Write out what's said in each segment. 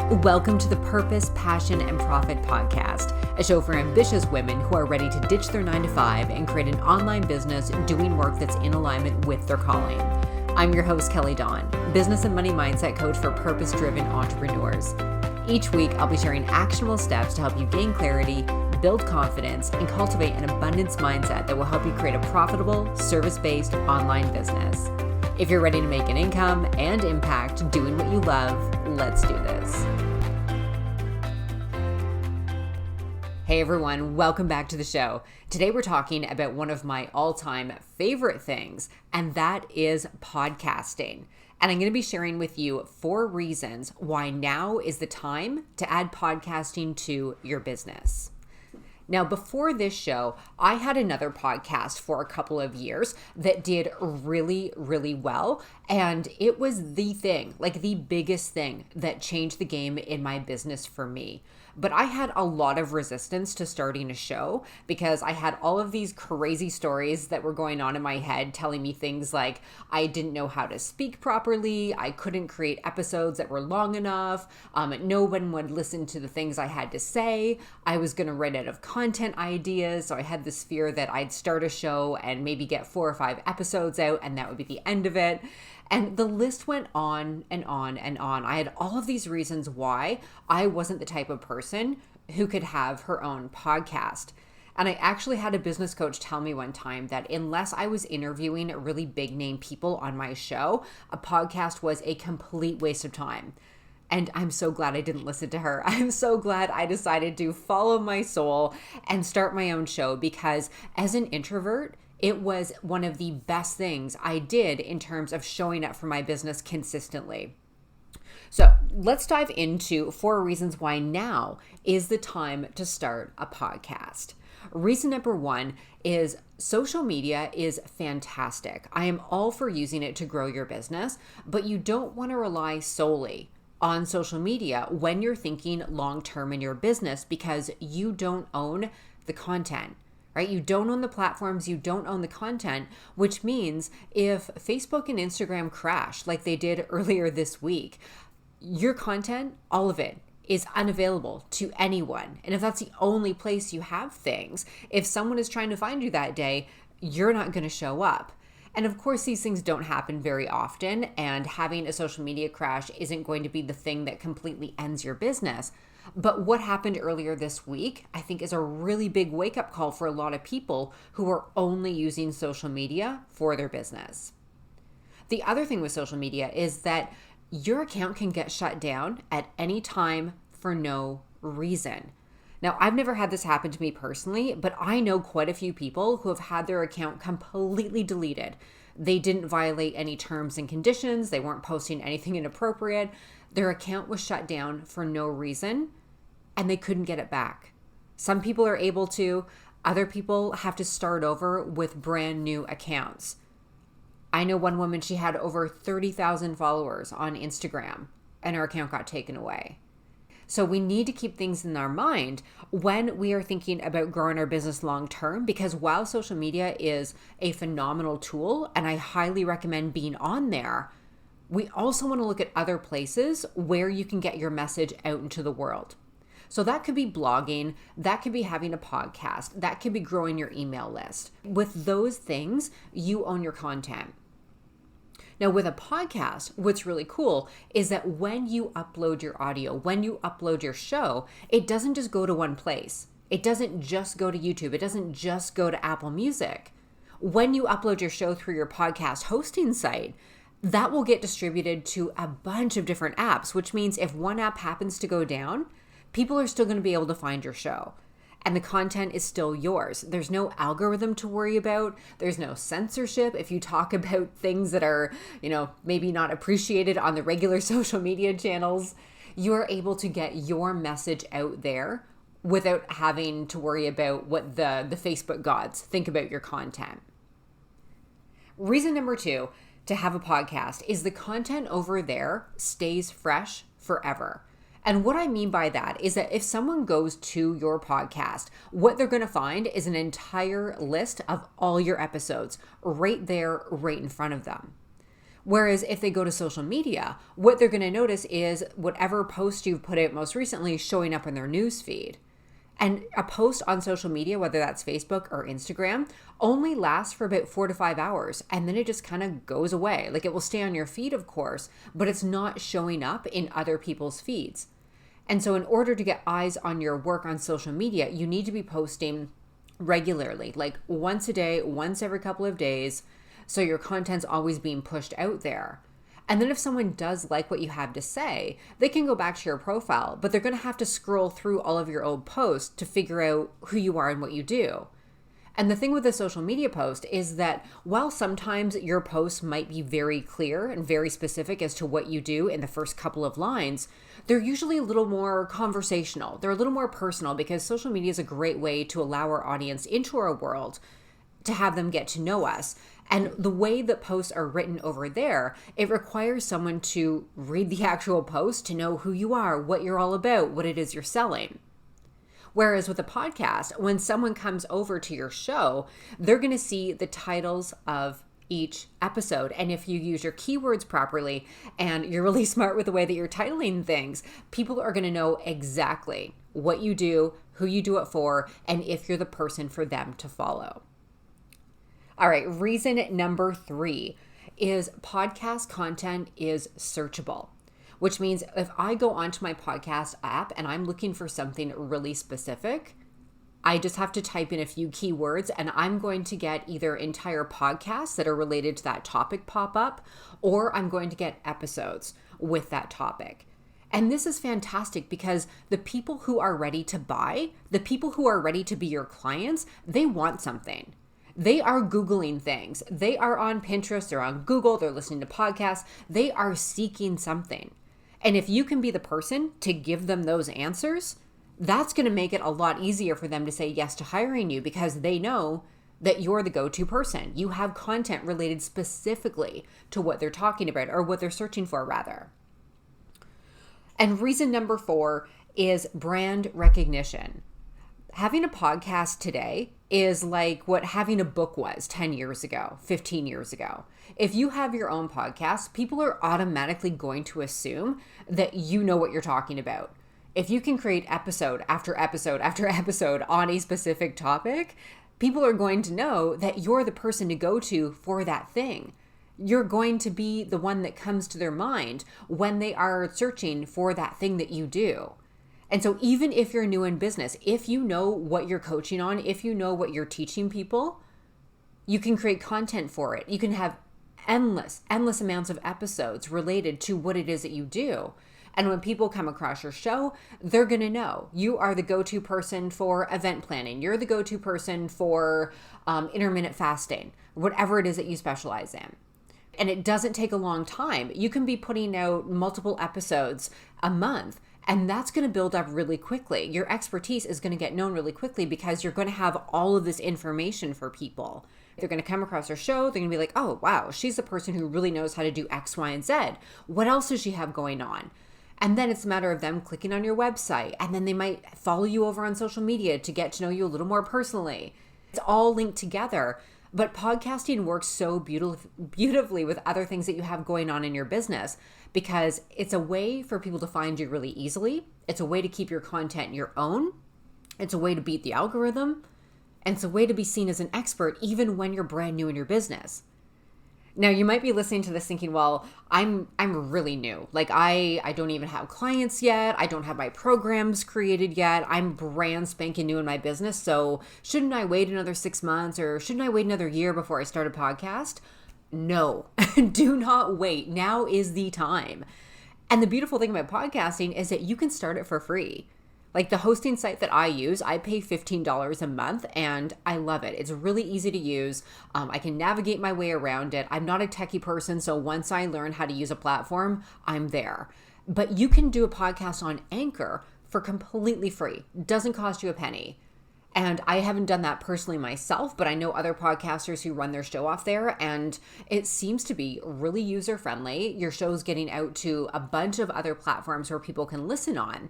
Welcome to the Purpose, Passion, and Profit podcast, a show for ambitious women who are ready to ditch their 9-to-5 and create an online business doing work that's in alignment with their calling. I'm your host, Kelly Dawn, business and money mindset coach for purpose-driven entrepreneurs. Each week, I'll be sharing actionable steps to help you gain clarity, build confidence, and cultivate an abundance mindset that will help you create a profitable, service-based online business. If you're ready to make an income and impact doing what you love, let's do this. Hey everyone, welcome back to the show. Today we're talking about one of my all-time favorite things, and that is podcasting. And I'm going to be sharing with you 4 reasons why now is the time to add podcasting to your business. Now, before this show, I had another podcast for a couple of years that did really, really well. And it was the thing, like the biggest thing that changed the game in my business for me. But I had a lot of resistance to starting a show because I had all of these crazy stories that were going on in my head telling me things like I didn't know how to speak properly, I couldn't create episodes that were long enough, no one would listen to the things I had to say, I was going to run out of content ideas, so I had this fear that I'd start a show and maybe get 4 or 5 episodes out and that would be the end of it. And the list went on and on and on. I had all of these reasons why I wasn't the type of person who could have her own podcast. And I actually had a business coach tell me one time that unless I was interviewing really big name people on my show, a podcast was a complete waste of time. And I'm so glad I didn't listen to her. I'm so glad I decided to follow my soul and start my own show because as an introvert, it was one of the best things I did in terms of showing up for my business consistently. So let's dive into 4 reasons why now is the time to start a podcast. Reason number 1 is social media is fantastic. I am all for using it to grow your business, but you don't want to rely solely on social media when you're thinking long-term in your business because you don't own the content. Right? You don't own the platforms, you don't own the content, which means if Facebook and Instagram crash like they did earlier this week, your content, all of it, is unavailable to anyone. And if that's the only place you have things, if someone is trying to find you that day, you're not going to show up. And of course, these things don't happen very often, and having a social media crash isn't going to be the thing that completely ends your business. But what happened earlier this week, I think, is a really big wake-up call for a lot of people who are only using social media for their business. The other thing with social media is that your account can get shut down at any time for no reason. Now, I've never had this happen to me personally, but I know quite a few people who have had their account completely deleted. They didn't violate any terms and conditions. They weren't posting anything inappropriate. Their account was shut down for no reason, and they couldn't get it back. Some people are able to, other people have to start over with brand new accounts. I know one woman, she had over 30,000 followers on Instagram, and her account got taken away. So we need to keep things in our mind when we are thinking about growing our business long term, because while social media is a phenomenal tool, and I highly recommend being on there, we also want to look at other places where you can get your message out into the world. So that could be blogging, that could be having a podcast, that could be growing your email list. With those things, you own your content. Now with a podcast, what's really cool is that when you upload your audio, when you upload your show, it doesn't just go to one place. It doesn't just go to YouTube. It doesn't just go to Apple Music. When you upload your show through your podcast hosting site, that will get distributed to a bunch of different apps, which means if one app happens to go down, people are still going to be able to find your show. And the content is still yours. There's no algorithm to worry about. There's no censorship. If you talk about things that are, maybe not appreciated on the regular social media channels, you are able to get your message out there without having to worry about what the Facebook gods think about your content. Reason number 2 to have a podcast is the content over there stays fresh forever. And what I mean by that is that if someone goes to your podcast, what they're going to find is an entire list of all your episodes right there, right in front of them. Whereas if they go to social media, what they're going to notice is whatever post you've put out most recently showing up in their news feed. And a post on social media, whether that's Facebook or Instagram, only lasts for about 4 to 5 hours. And then it just kind of goes away. Like, it will stay on your feed, of course, but it's not showing up in other people's feeds. And so in order to get eyes on your work on social media, you need to be posting regularly, like once a day, once every couple of days. So your content's always being pushed out there. And then if someone does like what you have to say, they can go back to your profile, but they're going to have to scroll through all of your old posts to figure out who you are and what you do. And the thing with a social media post is that while sometimes your posts might be very clear and very specific as to what you do in the first couple of lines, they're usually a little more conversational. They're a little more personal because social media is a great way to allow our audience into our world, to have them get to know us. And the way that posts are written over there, it requires someone to read the actual post to know who you are, what you're all about, what it is you're selling. Whereas with a podcast, when someone comes over to your show, they're going to see the titles of each episode. And if you use your keywords properly and you're really smart with the way that you're titling things, people are going to know exactly what you do, who you do it for, and if you're the person for them to follow. All right, reason number 3 is podcast content is searchable, which means if I go onto my podcast app and I'm looking for something really specific, I just have to type in a few keywords and I'm going to get either entire podcasts that are related to that topic pop up, or I'm going to get episodes with that topic. And this is fantastic because the people who are ready to buy, the people who are ready to be your clients, they want something. They are Googling things. They are on Pinterest, they're on Google, they're listening to podcasts. They are seeking something. And if you can be the person to give them those answers, that's going to make it a lot easier for them to say yes to hiring you because they know that you're the go-to person. You have content related specifically to what they're talking about or what they're searching for, rather. And reason number 4 is brand recognition. Having a podcast today is like what having a book was 10 years ago, 15 years ago. If you have your own podcast, people are automatically going to assume that you know what you're talking about. If you can create episode after episode after episode on a specific topic, people are going to know that you're the person to go to for that thing. You're going to be the one that comes to their mind when they are searching for that thing that you do. And so even if you're new in business, if you know what you're coaching on, if you know what you're teaching people, you can create content for it. You can have endless amounts of episodes related to what it is that you do. And when people come across your show, they're going to know you are the go-to person for event planning. You're the go-to person for intermittent fasting, whatever it is that you specialize in. And it doesn't take a long time. You can be putting out multiple episodes a month. And that's going to build up really quickly. Your expertise is going to get known really quickly because you're going to have all of this information for people. They're going to come across your show. They're going to be like, oh, wow, she's the person who really knows how to do X, Y, and Z. What else does she have going on? And then it's a matter of them clicking on your website. And then they might follow you over on social media to get to know you a little more personally. It's all linked together. But podcasting works so beautifully with other things that you have going on in your business because it's a way for people to find you really easily. It's a way to keep your content your own. It's a way to beat the algorithm. And it's a way to be seen as an expert even when you're brand new in your business. Now, you might be listening to this thinking, well, I'm really new. Like, I don't even have clients yet. I don't have my programs created yet. I'm brand spanking new in my business. So shouldn't I wait another 6 months or shouldn't I wait another year before I start a podcast? No, do not wait. Now is the time. And the beautiful thing about podcasting is that you can start it for free. Like the hosting site that I use, I pay $15 a month and I love it. It's really easy to use. I can navigate my way around it. I'm not a techie person, so once I learn how to use a platform, I'm there. But you can do a podcast on Anchor for completely free. Doesn't cost you a penny. And I haven't done that personally myself, but I know other podcasters who run their show off there, and it seems to be really user-friendly. Your show's getting out to a bunch of other platforms where people can listen on.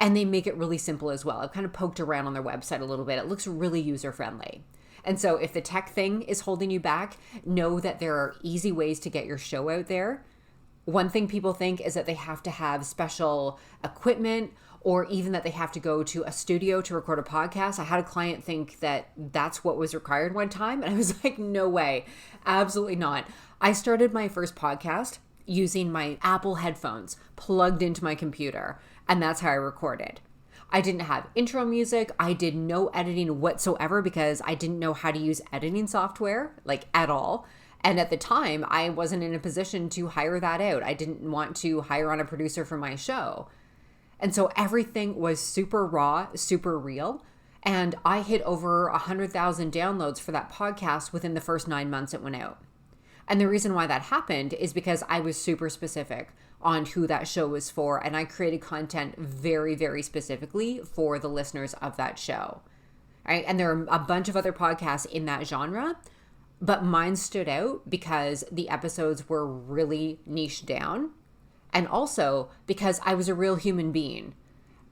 And they make it really simple as well. I've kind of poked around on their website a little bit. It looks really user-friendly. And so if the tech thing is holding you back, know that there are easy ways to get your show out there. One thing people think is that they have to have special equipment, or even that they have to go to a studio to record a podcast. I had a client think that that's what was required one time. And I was like, no way, absolutely not. I started my first podcast using my Apple headphones plugged into my computer. And that's how I recorded. I didn't have intro music. I did no editing whatsoever because I didn't know how to use editing software, like at all. And at the time, I wasn't in a position to hire that out. I didn't want to hire on a producer for my show. And so everything was super raw, super real. And I hit over 100,000 downloads for that podcast within the first 9 months it went out. And the reason why that happened is because I was super specific on who that show was for. And I created content very, very specifically for the listeners of that show. Right? And there are a bunch of other podcasts in that genre, but mine stood out because the episodes were really niched down. And also because I was a real human being.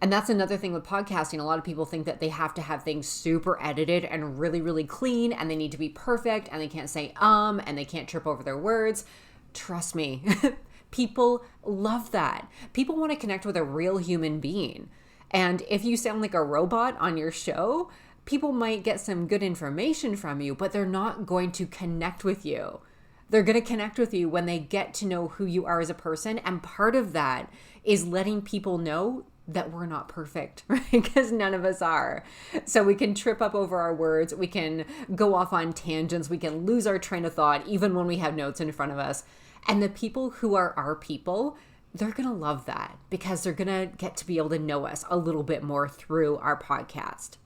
And that's another thing with podcasting. A lot of people think that they have to have things super edited and really, really clean, and they need to be perfect, and they can't say and they can't trip over their words. Trust me, people love that. People want to connect with a real human being. And if you sound like a robot on your show, people might get some good information from you, but they're not going to connect with you. They're going to connect with you when they get to know who you are as a person. And part of that is letting people know that we're not perfect, right? Because none of us are. So we can trip up over our words. We can go off on tangents. We can lose our train of thought, even when we have notes in front of us. And the people who are our people, they're going to love that because they're going to get to be able to know us a little bit more through our podcast.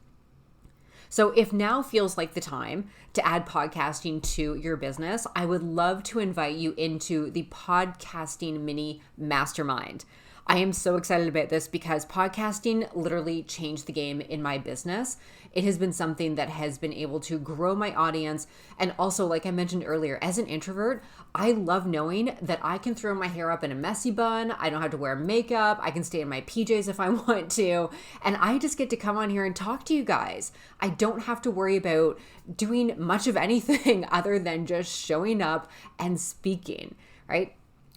So if now feels like the time to add podcasting to your business, I would love to invite you into the Podcasting Mini Mastermind. I am so excited about this because podcasting literally changed the game in my business. It has been something that has been able to grow my audience. And also, like I mentioned earlier, as an introvert, I love knowing that I can throw my hair up in a messy bun. I don't have to wear makeup. I can stay in my PJs if I want to. And I just get to come on here and talk to you guys. I don't have to worry about doing much of anything other than just showing up and speaking, right?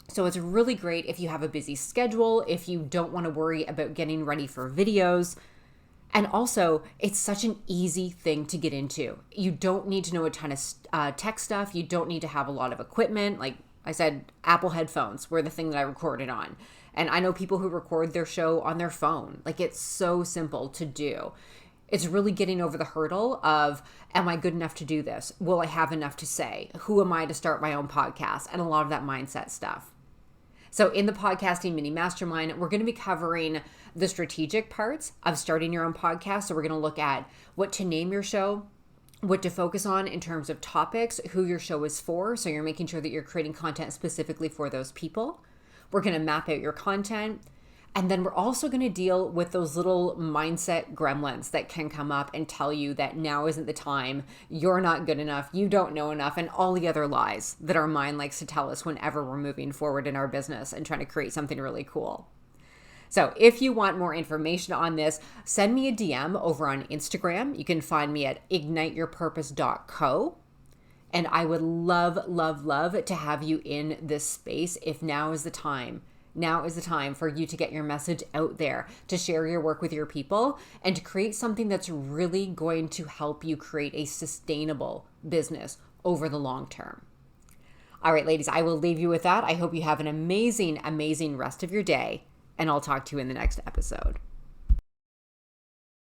So it's really great if you have a busy schedule, if you don't want to worry about getting ready for videos. And also, it's such an easy thing to get into. You don't need to know a ton of tech stuff. You don't need to have a lot of equipment. Like I said, Apple headphones were the thing that I recorded on. And I know people who record their show on their phone. Like, it's so simple to do. It's really getting over the hurdle of, am I good enough to do this? Will I have enough to say? Who am I to start my own podcast? And a lot of that mindset stuff. So in the Podcasting Mini Mastermind, we're going to be covering the strategic parts of starting your own podcast. So we're going to look at what to name your show, what to focus on in terms of topics, who your show is for. So you're making sure that you're creating content specifically for those people. We're going to map out your content. And then we're also going to deal with those little mindset gremlins that can come up and tell you that now isn't the time, you're not good enough, you don't know enough, and all the other lies that our mind likes to tell us whenever we're moving forward in our business and trying to create something really cool. So if you want more information on this, send me a DM over on Instagram. You can find me at igniteyourpurpose.co. And I would love, love, love to have you in this space if now is the time. Now is the time for you to get your message out there, to share your work with your people, and to create something that's really going to help you create a sustainable business over the long term. All right, ladies, I will leave you with that. I hope you have an amazing, amazing rest of your day, and I'll talk to you in the next episode.